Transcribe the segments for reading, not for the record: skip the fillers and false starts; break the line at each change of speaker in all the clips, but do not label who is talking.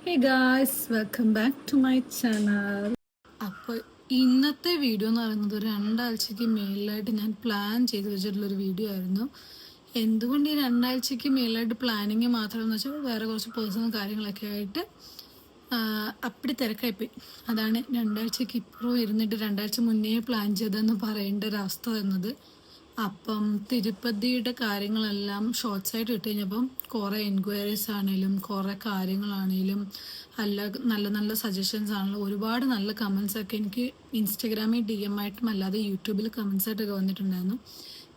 Hey guys, welcome back to my channel. അപ്പോൾ ഇന്നത്തെ video എന്ന് പറയുന്നത് രണ്ടാഴ്ചയ്ക്ക് മേളിലായിട്ട് ഞാൻ പ്ലാൻ ചെയ്ത് വെച്ചിട്ടുള്ളൊരു വീഡിയോ ആയിരുന്നു. എന്തുകൊണ്ട് ഈ രണ്ടാഴ്ചയ്ക്ക് മേളിലായിട്ട് പ്ലാനിങ് മാത്രമെന്ന് വെച്ചാൽ വേറെ കുറച്ച് പേഴ്സണൽ കാര്യങ്ങളൊക്കെ ആയിട്ട് അപ്പടി തിരക്കായിപ്പോയി. അതാണ് രണ്ടാഴ്ചയ്ക്ക് ഇപ്പുറം ഇരുന്നിട്ട് രണ്ടാഴ്ച മുന്നേ പ്ലാൻ ചെയ്തതെന്ന് പറയേണ്ട ഒരവസ്ഥ വന്നത്. അപ്പം തിരുപ്പതിയുടെ കാര്യങ്ങളെല്ലാം ഷോർട്സ് ആയിട്ട് ഇട്ട് കഴിഞ്ഞപ്പം കുറേ എൻക്വയറീസ് ആണെങ്കിലും കുറേ കാര്യങ്ങളാണെങ്കിലും നല്ല നല്ല സജഷൻസ് ആണെങ്കിലും ഒരുപാട് നല്ല കമൻസ് ഒക്കെ എനിക്ക് ഇൻസ്റ്റഗ്രാമിൽ DM ആയിട്ടും അല്ലാതെ യൂട്യൂബിൽ കമൻസ് ആയിട്ടൊക്കെ വന്നിട്ടുണ്ടായിരുന്നു.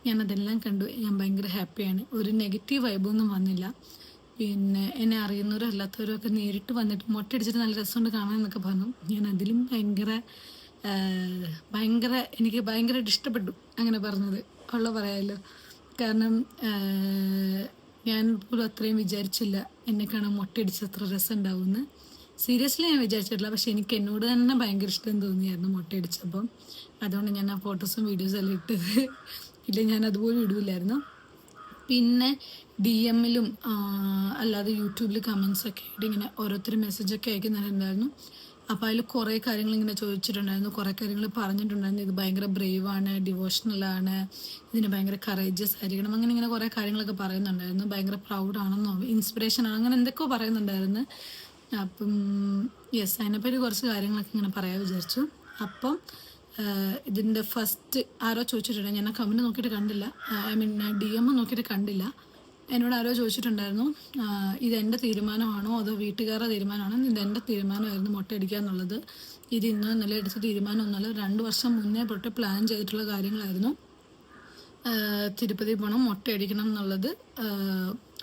ഞാൻ അതെല്ലാം കണ്ടു. ഞാൻ ഭയങ്കര ഹാപ്പിയാണ്. ഒരു നെഗറ്റീവ് വൈബൊന്നും വന്നില്ല. പിന്നെ എന്നെ അറിയുന്നവരും അല്ലാത്തവരും ഒക്കെ നേരിട്ട് വന്നിട്ട് മൊട്ടടിച്ചിട്ട് നല്ല രസമുണ്ട് കാണാൻ എന്നൊക്കെ പറഞ്ഞു. ഞാൻ അതിലും ഭയങ്കര എനിക്ക് ഭയങ്കരമായിട്ട് ഇഷ്ടപ്പെട്ടു അങ്ങനെ പറഞ്ഞത് ഉള്ള പറയാമല്ലോ. കാരണം ഞാൻ പോലും അത്രയും വിചാരിച്ചില്ല എന്നെ കാണാൻ മൊട്ടയടിച്ച് അത്ര രസം ഉണ്ടാവുമെന്ന്. സീരിയസ്ലി ഞാൻ വിചാരിച്ചിട്ടില്ല. പക്ഷെ എനിക്ക് എന്നോട് തന്നെ ഭയങ്കര ഇഷ്ടം തോന്നിയായിരുന്നു മൊട്ടയടിച്ചപ്പം. അതുകൊണ്ട് ഞാൻ ആ ഫോട്ടോസും വീഡിയോസും എല്ലാം ഇട്ടത്. ഇല്ല, ഞാൻ അതുപോലും ഇടില്ലായിരുന്നു. പിന്നെ DM-ലും അല്ലാതെ യൂട്യൂബിൽ കമൻസൊക്കെ ആയിട്ട് ഇങ്ങനെ ഓരോരുത്തർ മെസ്സേജൊക്കെ അയക്കുന്നുണ്ടായിരുന്നു. അപ്പോൾ അതിൽ കുറേ കാര്യങ്ങൾ ഇങ്ങനെ ചോദിച്ചിട്ടുണ്ടായിരുന്നു, കുറേ കാര്യങ്ങൾ പറഞ്ഞിട്ടുണ്ടായിരുന്നു. ഇത് ഭയങ്കര ബ്രേവാണ്, ഡിവോഷണലാണ്, ഇതിന് ഭയങ്കര കറേജസ് ആയിരിക്കണം, അങ്ങനെ ഇങ്ങനെ കുറേ കാര്യങ്ങളൊക്കെ പറയുന്നുണ്ടായിരുന്നു. ഭയങ്കര പ്രൗഡാണെന്നോ ഇൻസ്പിറേഷനാണ് അങ്ങനെ എന്തൊക്കെയോ പറയുന്നുണ്ടായിരുന്നു. അപ്പം യെസ്, അതിനെപ്പറ്റി കുറച്ച് കാര്യങ്ങളൊക്കെ ഇങ്ങനെ പറയാൻ വിചാരിച്ചു. അപ്പം ഇതിൻ്റെ ഫസ്റ്റ് ആരോ ചോദിച്ചിട്ടുണ്ട്, ഞാൻ ആ കമൻറ്റ് നോക്കിയിട്ട് കണ്ടില്ല, DM നോക്കിയിട്ട് കണ്ടില്ല. എന്നോട് ആരോ ചോദിച്ചിട്ടുണ്ടായിരുന്നു, ഇതെൻ്റെ തീരുമാനമാണോ അതോ വീട്ടുകാരുടെ തീരുമാനമാണോ? ഇതെൻ്റെ തീരുമാനമായിരുന്നു മൊട്ടയടിക്കുക എന്നുള്ളത്. ഇത് ഇന്നോ ഇന്നലെ എടുത്ത തീരുമാനമൊന്നുമല്ല. 2 വർഷം മുന്നേ തൊട്ട് പ്ലാൻ ചെയ്തിട്ടുള്ള കാര്യങ്ങളായിരുന്നു. തിരുപ്പതി പോകണം, മൊട്ടയടിക്കണം എന്നുള്ളത്.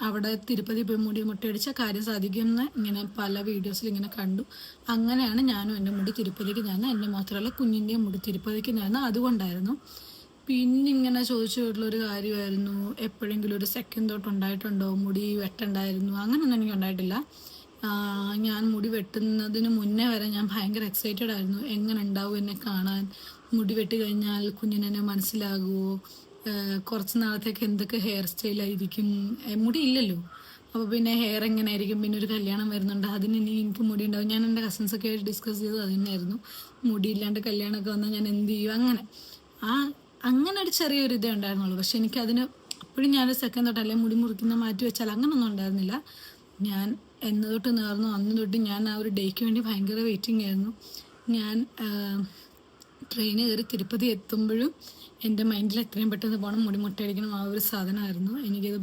അവിടെ തിരുപ്പതി പോയി മൊട്ടയടിച്ചാൽ കാര്യം സാധിക്കുമെന്ന് ഇങ്ങനെ പല വീഡിയോസിൽ ഇങ്ങനെ കണ്ടു. അങ്ങനെയാണ് ഞാനും എൻ്റെ മുടി തിരുപ്പതിക്ക് ഞാൻ, എൻ്റെ മാത്രമല്ല കുഞ്ഞിൻ്റെയും മുടി തിരുപ്പതിക്ക് ഞാൻ. അതുകൊണ്ടായിരുന്നു. പിന്നെ ഇങ്ങനെ ചോദിച്ചിട്ടുള്ളൊരു കാര്യമായിരുന്നു, എപ്പോഴെങ്കിലും ഒരു സെക്കൻഡ് തോട്ട് ഉണ്ടായിട്ടുണ്ടോ മുടി വെട്ടണ്ടായിരുന്നു? അങ്ങനെയൊന്നും എനിക്ക് ഉണ്ടായിട്ടില്ല. ഞാൻ മുടി വെട്ടുന്നതിന് മുന്നേ വരെ ഞാൻ ഭയങ്കര എക്സൈറ്റഡ് ആയിരുന്നു. എങ്ങനെ ഉണ്ടാവും എന്നെ കാണാൻ, മുടി വെട്ടി കഴിഞ്ഞാൽ കുഞ്ഞിനെന്നെ മനസ്സിലാകുമോ, കുറച്ച് നാളത്തേക്ക് എന്തൊക്കെ ഹെയർ സ്റ്റൈലായിരിക്കും, മുടി ഇല്ലല്ലോ, അപ്പോൾ പിന്നെ ഹെയർ എങ്ങനെ ആയിരിക്കും, പിന്നെ ഒരു കല്യാണം വരുന്നുണ്ട്, അതിന് ഇനി എനിക്ക് മുടി ഉണ്ടാവും. ഞാൻ എൻ്റെ കസിൻസൊക്കെ ആയിട്ട് ഡിസ്കസ് ചെയ്തത് അതുതന്നെയായിരുന്നു. മുടിയില്ലാണ്ട് കല്യാണമൊക്കെ വന്നാൽ ഞാൻ എന്ത് ചെയ്യും, അങ്ങനെ ഒരു ചെറിയൊരു ഇതേ ഉണ്ടായിരുന്നുള്ളൂ. പക്ഷെ എനിക്കതിന് അപ്പോഴും ഞാനൊരു സെക്കൻഡ് തൊട്ട് അല്ലെങ്കിൽ മുടി മുറിക്കുന്ന മാറ്റി വെച്ചാൽ അങ്ങനൊന്നും ഉണ്ടായിരുന്നില്ല. ഞാൻ എന്ന് തൊട്ട് നേർന്നു അന്ന് തൊട്ട് ഞാൻ ആ ഒരു ഡേക്ക് വേണ്ടി ഭയങ്കര വെയിറ്റിംഗ് ആയിരുന്നു. ഞാൻ ട്രെയിന് കയറി തിരുപ്പതി എത്തുമ്പോഴും എൻ്റെ മൈൻഡിൽ എത്രയും പെട്ടെന്ന് പോകണം, മുടി മുട്ടയടിക്കണം, ആ ഒരു സാധനമായിരുന്നു. എനിക്കത്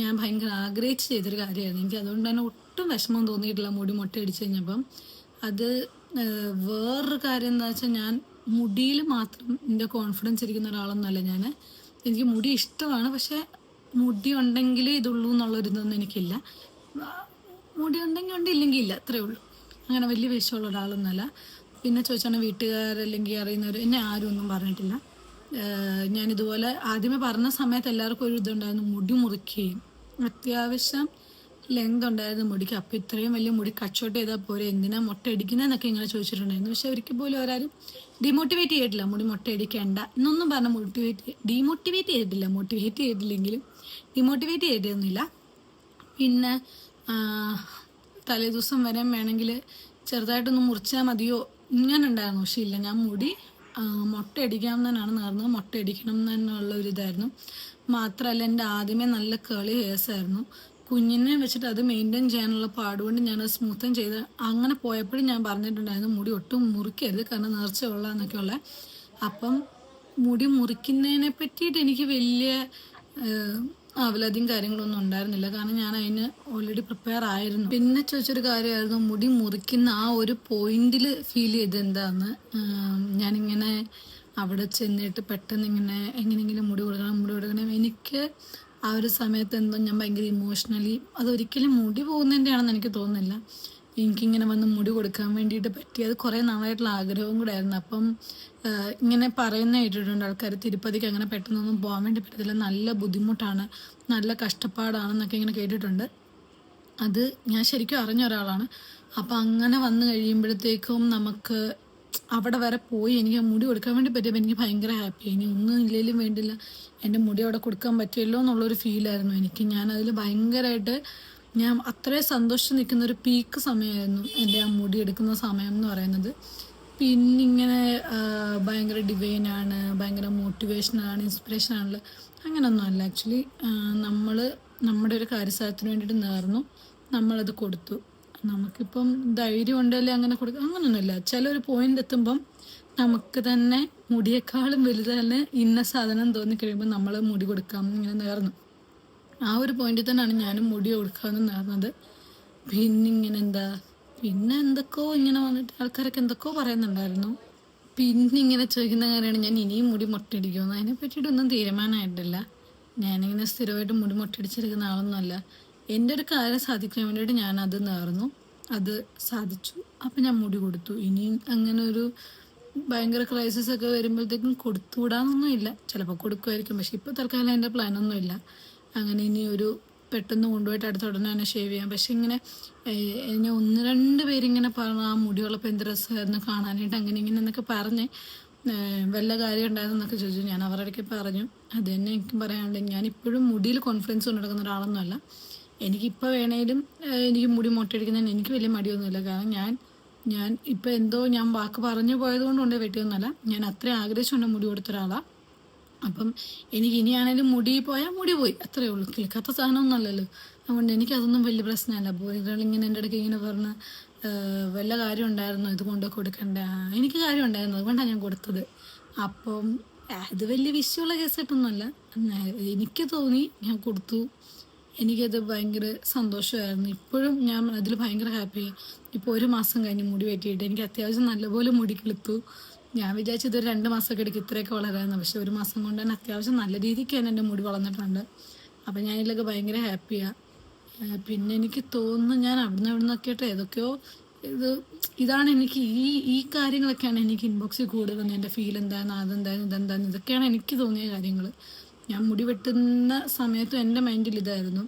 ഞാൻ ഭയങ്കര ആഗ്രഹിച്ച് ചെയ്തൊരു കാര്യമായിരുന്നു. എനിക്ക് അതുകൊണ്ട് തന്നെ ഒട്ടും വിഷമം തോന്നിയിട്ടില്ല മുടി മുട്ടയടിച്ച് കഴിഞ്ഞപ്പം. അത് വേറൊരു കാര്യം എന്താ വെച്ചാൽ, ഞാൻ മുടിയിൽ മാത്രം എൻ്റെ കോൺഫിഡൻസ് ഇരിക്കുന്ന ഒരാളൊന്നുമല്ല ഞാൻ. എനിക്ക് മുടി ഇഷ്ടമാണ്, പക്ഷേ മുടി ഉണ്ടെങ്കിൽ ഇതുള്ളൂ എന്നുള്ളൊരിതൊന്നും എനിക്കില്ല. മുടി ഉണ്ടെങ്കിൽ ഉണ്ട്, ഇല്ലെങ്കിൽ ഇല്ല, അത്രേ ഉള്ളൂ. അങ്ങനെ വലിയ വിഷയമുള്ള ഒരാളൊന്നുമല്ല. പിന്നെ ചോദിച്ചാൽ വീട്ടുകാരല്ലെങ്കിൽ അറിയുന്നവർ എന്നെ ആരും ഒന്നും പറഞ്ഞിട്ടില്ല. ഞാനിതുപോലെ ആദ്യമേ പറഞ്ഞ സമയത്ത് എല്ലാവർക്കും ഒരു ഇതുണ്ടായിരുന്നു, മുടി മുറിക്കുകയും അത്യാവശ്യം ലെങ്ത് ഉണ്ടായിരുന്നു മുടിക്ക്. അപ്പോൾ ഇത്രയും വലിയ മുടി കട്ട് ഷോട്ട് ചെയ്താൽ പോരെ, എന്തിനാ മുട്ട അടിക്കുന്നതെന്നൊക്കെ ഇങ്ങനെ ചോദിച്ചിട്ടുണ്ടായിരുന്നു. പക്ഷെ ഒരിക്കൽ പോലും അവരാരും ഡിമോട്ടിവേറ്റ് ചെയ്തിട്ടില്ല, മുടി മുട്ട അടിക്കേണ്ട എന്നൊന്നും പറഞ്ഞ് ഡിമോട്ടിവേറ്റ് ചെയ്തിട്ടില്ല. മോട്ടിവേറ്റ് ചെയ്തിട്ടില്ലെങ്കിലും ഡിമോട്ടിവേറ്റ് ചെയ്തിരുന്നില്ല. പിന്നെ തലേദിവസം വരെ വേണമെങ്കിൽ ചെറുതായിട്ടൊന്ന് മുറിച്ചാൽ മതിയോ ഇങ്ങനെ ഉണ്ടായിരുന്നു. പക്ഷെ ഇല്ല, ഞാൻ മുടി മുട്ട അടിക്കാം തന്നെയാണ് നേർന്നത്, മുട്ട അടിക്കണം എന്നുള്ള ഒരു ഇതായിരുന്നു. മാത്രമല്ല എൻ്റെ ആദ്യമേ നല്ല കേളി ഹെയർസ് ആയിരുന്നു. കുഞ്ഞിനെ വെച്ചിട്ട് അത് മെയിൻറ്റെയിൻ ചെയ്യാനുള്ള പാടുകൊണ്ട് ഞാനത് സ്മൂത്തൻ ചെയ്ത് അങ്ങനെ പോയപ്പോഴും ഞാൻ പറഞ്ഞിട്ടുണ്ടായിരുന്നു മുടി ഒട്ടും മുറിക്കരുത്, കാരണം നേർച്ച എന്നൊക്കെയുള്ള. അപ്പം മുടി മുറിക്കുന്നതിനെ പറ്റിയിട്ട് എനിക്ക് വലിയ അവലതിയും കാര്യങ്ങളൊന്നും ഉണ്ടായിരുന്നില്ല, കാരണം ഞാൻ അതിന് ഓൾറെഡി പ്രിപ്പയർ ആയിരുന്നു. പിന്നെ ചോദിച്ചൊരു കാര്യമായിരുന്നു, മുടി മുറിക്കുന്ന ആ ഒരു പോയിന്റിൽ ഫീൽ ചെയ്ത് എന്താന്ന്. ഞാനിങ്ങനെ അവിടെ ചെന്നിട്ട് പെട്ടെന്ന് ഇങ്ങനെ എങ്ങനെയെങ്കിലും മുടി കൊടുക്കണം. എനിക്ക് ആ ഒരു സമയത്ത് എന്തോ ഞാൻ ഭയങ്കര ഇമോഷണലി, അതൊരിക്കലും മുടി പോകുന്നതിൻ്റെയാണെന്ന് എനിക്ക് തോന്നുന്നില്ല. എനിക്കിങ്ങനെ വന്ന് മുടി കൊടുക്കാൻ വേണ്ടിയിട്ട് പറ്റിയത് കുറേ നാളായിട്ടുള്ള ആഗ്രഹവും കൂടെ ആയിരുന്നു. അപ്പം ഇങ്ങനെ പറയുന്ന കേട്ടിട്ടുണ്ട് ആൾക്കാർ, തിരുപ്പതിക്ക് അങ്ങനെ പെട്ടെന്നൊന്നും പോകാൻ വേണ്ടി പറ്റത്തില്ല, നല്ല ബുദ്ധിമുട്ടാണ്, നല്ല കഷ്ടപ്പാടാണെന്നൊക്കെ ഇങ്ങനെ കേട്ടിട്ടുണ്ട്. അത് ഞാൻ ശരിക്കും അറിഞ്ഞ ഒരാളാണ്. അപ്പം അങ്ങനെ വന്നു കഴിയുമ്പോഴത്തേക്കും നമുക്ക് അവിടെ വരെ പോയി എനിക്ക് മുടി കൊടുക്കാൻ വേണ്ടി പറ്റിയപ്പോൾ എനിക്ക് ഭയങ്കര ഹാപ്പി. ഇനി ഒന്നും ഇല്ലെങ്കിലും വേണ്ടില്ല, എൻ്റെ മുടി അവിടെ കൊടുക്കാൻ പറ്റുമല്ലോ എന്നുള്ളൊരു ഫീലായിരുന്നു എനിക്ക്. ഞാനതിൽ ഭയങ്കരമായിട്ട് ഞാൻ അത്രയും സന്തോഷിച്ച് നിൽക്കുന്ന ഒരു പീക്ക് സമയമായിരുന്നു എൻ്റെ ആ മുടി എടുക്കുന്ന സമയം എന്ന് പറയുന്നത്. പിന്നിങ്ങനെ ഭയങ്കര ഡിവൈനാണ്, ഭയങ്കര മോട്ടിവേഷനാണ്, ഇൻസ്പിറേഷനാണല്ലോ, അങ്ങനെയൊന്നും അല്ല. ആക്ച്വലി നമ്മൾ നമ്മുടെ ഒരു കാര്യസാധനത്തിന് വേണ്ടിയിട്ട് നേർന്നു, നമ്മളത് കൊടുത്തു. നമുക്കിപ്പം ധൈര്യം ഉണ്ടല്ലേ അങ്ങനെ കൊടുക്കുക, അങ്ങനെയൊന്നുമില്ല. ചിലൊരു പോയിന്റ് എത്തുമ്പം നമുക്ക് തന്നെ മുടിയേക്കാളും വലുത് തന്നെ ഇന്ന സാധനം തോന്നിക്കഴിയുമ്പോൾ നമ്മൾ മുടി കൊടുക്കാം ഇങ്ങനെ നേർന്നു. ആ ഒരു പോയിന്റിൽ തന്നെയാണ് ഞാനും മുടി കൊടുക്കാമെന്ന് നേർന്നത്. പിന്നെ പിന്നെ എന്തൊക്കെയോ ഇങ്ങനെ വന്നിട്ട് ആൾക്കാരൊക്കെ എന്തൊക്കെയോ പറയുന്നുണ്ടായിരുന്നു. പിന്നെ ഇങ്ങനെ ചോദിക്കുന്ന കാര്യമാണ് ഞാൻ ഇനിയും മുടി മൊട്ടയടിക്കുമെന്ന്. അതിനെ പറ്റിയിട്ടൊന്നും തീരുമാനമായിട്ടില്ല. ഞാനിങ്ങനെ സ്ഥിരമായിട്ട് മുടി മൊട്ടയടിച്ചെടുക്കുന്ന ആളൊന്നുമല്ല. എൻ്റെ ഒരു കാര്യം സാധിക്കാൻ വേണ്ടിയിട്ട് ഞാനത് നേർന്നു, അത് സാധിച്ചു. അപ്പം ഞാൻ മുടി കൊടുത്തു. ഇനിയും അങ്ങനെ ഒരു ഭയങ്കര ക്രൈസിസ് ഒക്കെ വരുമ്പോഴത്തേക്കും കൊടുത്തുവിടാനൊന്നുമില്ല. ചിലപ്പോൾ കൊടുക്കുമായിരിക്കും, പക്ഷെ ഇപ്പോൾ തൽക്കാലം എൻ്റെ പ്ലാനൊന്നുമില്ല. അങ്ങനെ ഇനി ഒരു പെട്ടെന്ന് കൊണ്ടുപോയിട്ട് അടുത്ത ഉടനെ തന്നെ ഷേവ് ചെയ്യാം. പക്ഷെ ഇങ്ങനെ എന്നെ 1-2 പേരിങ്ങനെ പറഞ്ഞു ആ മുടിയുള്ളപ്പോൾ എന്ത് രസമായിരുന്നു കാണാനായിട്ട്, അങ്ങനെ ഇങ്ങനെ എന്നൊക്കെ പറഞ്ഞ് വല്ല കാര്യം ഉണ്ടായിരുന്നൊക്കെ ചോദിച്ചു. ഞാൻ അവരുടെയൊക്കെ പറഞ്ഞു. അത് തന്നെ എനിക്കും പറയാനുള്ളത്. ഞാനിപ്പോഴും മുടിയിൽ കോൺഫിഡൻസ് കൊണ്ട് നടക്കുന്ന ഒരാളൊന്നുമല്ല. എനിക്കിപ്പോൾ വേണേലും എനിക്ക് മുടി മൊട്ടയടിക്കുന്നതിന് എനിക്ക് വലിയ മടിയൊന്നുമില്ല. കാരണം ഞാൻ ഇപ്പം എന്തോ ഞാൻ വാക്ക് പറഞ്ഞു പോയത് കൊണ്ടുകൊണ്ട് വെട്ടിയൊന്നുമല്ല. ഞാൻ അത്രയും ആഗ്രഹിച്ചുകൊണ്ട് മുടി കൊടുത്ത ഒരാളാണ്. അപ്പം എനിക്ക് ഇനിയാണേലും മുടി പോയാൽ മുടി പോയി, അത്രയേ ഉള്ളൂ. കിളിക്കാത്ത സാധനമൊന്നും അല്ലല്ലോ. അതുകൊണ്ട് എനിക്കതൊന്നും വലിയ പ്രശ്നമല്ല. അപ്പോൾ ഒരാളിങ്ങനെ എൻ്റെ ഇടയ്ക്ക് ഇങ്ങനെ പറഞ്ഞ് വല്ല കാര്യം ഉണ്ടായിരുന്നു ഇത് കൊണ്ട് കൊടുക്കണ്ട, എനിക്ക് കാര്യം ഉണ്ടായിരുന്നു, അതുകൊണ്ടാണ് ഞാൻ കൊടുത്തത്. അപ്പം അത് വലിയ വിഷയമുള്ള കേസായിട്ടൊന്നുമല്ല. എനിക്ക് തോന്നി, ഞാൻ കൊടുത്തു. എനിക്കത് ഭയങ്കര സന്തോഷമായിരുന്നു. ഇപ്പോഴും ഞാൻ അതിൽ ഭയങ്കര ഹാപ്പിയാണ്. ഇപ്പോൾ 1 മാസം കഴിഞ്ഞ് മുടി വെട്ടിയിട്ട് എനിക്ക് അത്യാവശ്യം നല്ലപോലെ മുടി കിളുത്തു. ഞാൻ വിചാരിച്ചത് 2 മാസമൊക്കെ എടുക്കും ഇത്രയൊക്കെ വളരാമെന്ന്. പക്ഷെ 1 മാസം കൊണ്ട് തന്നെ അത്യാവശ്യം നല്ല രീതിക്ക് തന്നെ എൻ്റെ മുടി വളർന്നിട്ടുണ്ട്. അപ്പം ഞാൻ ഇതിലൊക്കെ ഭയങ്കര ഹാപ്പിയാണ്. പിന്നെ എനിക്ക് തോന്നുന്നു ഞാൻ അവിടുന്ന് ഇവിടുന്നൊക്കെ ആയിട്ട് ഏതൊക്കെയോ ഇതാണ് എനിക്ക് ഈ കാര്യങ്ങളൊക്കെയാണ് എനിക്ക് ഇൻബോക്സിൽ കൂടുതൽ വന്നത്. എൻ്റെ ഫീൽ എന്തായിരുന്നു, അതെന്തായിരുന്നു, ഇതെന്തായിരുന്നു, ഇതൊക്കെയാണ് എനിക്ക് തോന്നിയ കാര്യങ്ങൾ. ഞാൻ മുടി വെട്ടുന്ന സമയത്തും എൻ്റെ മൈൻഡിൽ ഇതായിരുന്നു.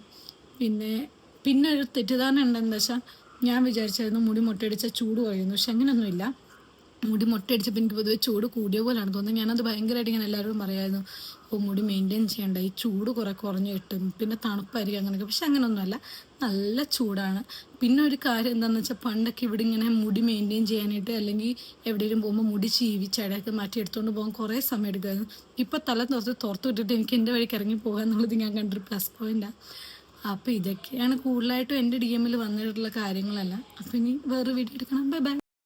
പിന്നെ ഒരു തെറ്റിദ്ധാരണ ഉണ്ടെന്ന് വെച്ചാൽ ഞാൻ വിചാരിച്ചായിരുന്നു മുടി മൊട്ടയടിച്ചാൽ ചൂട് കുറയുന്നു. പക്ഷെ അങ്ങനെയൊന്നുമില്ല. മുടി മൊട്ടയടിച്ചപ്പോൾ എനിക്ക് പൊതുവെ ചൂട് കൂടിയ പോലെയാണ് തോന്നുന്നത്. ഞാനത് ഭയങ്കരമായിട്ട് ഇങ്ങനെ എല്ലാവരോടും പറയായിരുന്നു, മുടി മെയിൻറ്റെയിൻ ചെയ്യേണ്ട, ഈ ചൂട് കുറഞ്ഞ് കിട്ടും, പിന്നെ തണുപ്പായിരിക്കും അങ്ങനെയൊക്കെ. പക്ഷെ അങ്ങനെയൊന്നുമല്ല, നല്ല ചൂടാണ്. പിന്നെ ഒരു കാര്യം എന്താണെന്ന് വെച്ചാൽ പണ്ടൊക്കെ ഇവിടെ ഇങ്ങനെ മുടി മെയിൻറ്റെയിൻ ചെയ്യാനായിട്ട് അല്ലെങ്കിൽ എവിടെയെങ്കിലും പോകുമ്പോൾ മുടി ചീവി ചടയൊക്കെ മാറ്റി എടുത്തുകൊണ്ട് പോകാൻ കുറേ സമയം എടുക്കുമായിരുന്നു. ഇപ്പോൾ തല തുറത്ത് വിട്ടിട്ട് എനിക്ക് എൻ്റെ വഴിക്ക് ഇറങ്ങി പോകുക എന്നുള്ളത് ഞാൻ കണ്ടൊരു പ്ലസ് പോയിൻ്റാണ്. അപ്പോൾ ഇതൊക്കെയാണ് കൂടുതലായിട്ടും എൻ്റെ DM വന്നിട്ടുള്ള കാര്യങ്ങളല്ല. അപ്പോൾ ഇനി വേറെ വീഡിയോ എടുക്കണം. Bye bye.